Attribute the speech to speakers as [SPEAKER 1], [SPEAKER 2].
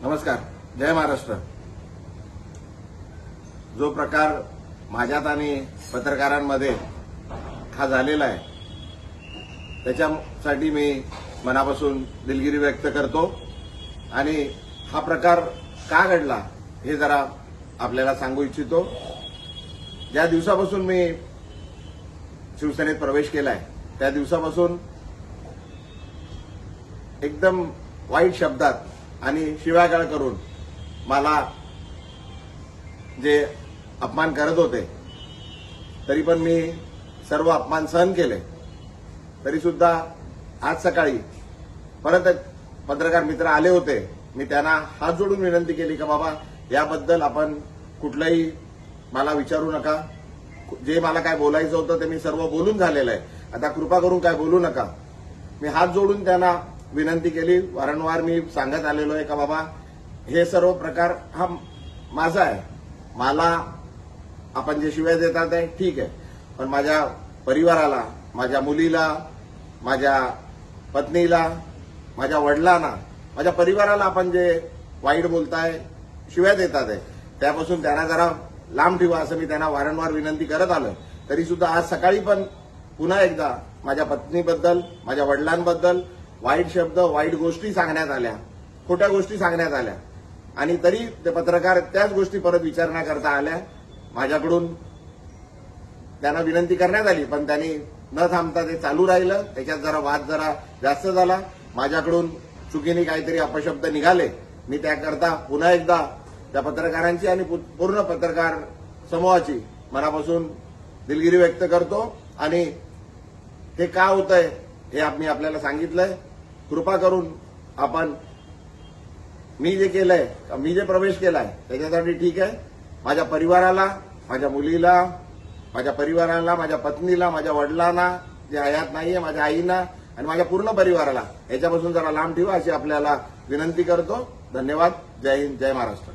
[SPEAKER 1] नमस्कार. जय महाराष्ट्र. जो प्रकार माझ्यात आणि पत्रकारांमध्ये हा झालेला आहे त्याच्यासाठी मी मनापासून दिलगिरी व्यक्त करतो आणि हा प्रकार का घडला हे जरा आपल्याला सांगू इच्छितो. ज्या दिवसापासून मी शिवसेनेत प्रवेश केलाय त्या दिवसापासून एकदम वाईट शब्दात आणि शिव्यागाळ करून मला जे अपमान करत होते तरी पण मी सर्व अपमान सहन केले. तरी सुद्धा आज सकाळी परत एक पत्रकार मित्र आले होते. मी त्यांना हात जोडून विनंती केली की बाबा याबद्दल आपण कुठलंही मला विचारू नका. जे मला काय बोलायचं होतं ते मी सर्व बोलून झालेलं आहे. आता कृपा करून काय बोलू नका. मी हात जोडून त्यांना विनंती केली. वारंवार मी सांगत आलेलो आहे का बाबा हे सर्व प्रकार हा माझा आहे. मला आपण जे शिव्या देतात आहे ठीक आहे, पण माझ्या परिवाराला, माझ्या मुलीला, माझ्या पत्नीला, माझ्या वडिलांना, माझ्या परिवाराला आपण जे वाईट बोलताय, शिव्या देतात आहे त्यापासून त्यांना जरा लांब ठेवा असं मी त्यांना वारंवार विनंती करत आलोय. तरी सुद्धा आज सकाळी पण पुन्हा एकदा माझ्या पत्नीबद्दल, माझ्या वडिलांबद्दल वाईट शब्द, वाईट गोष्टी सांगण्यात आल्या, खोट्या गोष्टी सांगण्यात आल्या आणि तरी ते पत्रकार त्याच गोष्टी परत विचारण्याकरता आल्या. माझ्याकडून त्यांना विनंती करण्यात आली पण त्यांनी न थांबता ते चालू राहिलं. त्याच्यात जरा वाद जरा जास्त झाला. माझ्याकडून चुकीने काहीतरी अपशब्द निघाले. मी त्याकरता पुन्हा एकदा त्या पत्रकारांची आणि पूर्ण पत्रकार समूहाची मनापासून दिलगिरी व्यक्त करतो आणि हे का होतंय हे मी आपल्याला सांगितलंय. कृपा करून आपण मी जे केलंय, मी जे प्रवेश केलाय त्याच्यासाठी ठीक आहे. माझ्या परिवाराला, माझ्या मुलीला, माझ्या परिवाराला, माझ्या पत्नीला, माझ्या वडिलांना जे हयात नाहीये, माझ्या आईना आणि माझ्या पूर्ण परिवाराला याच्यापासून जरा लांब ठेवा अशी आपल्याला विनंती करतो. धन्यवाद. जय हिंद. जय महाराष्ट्र.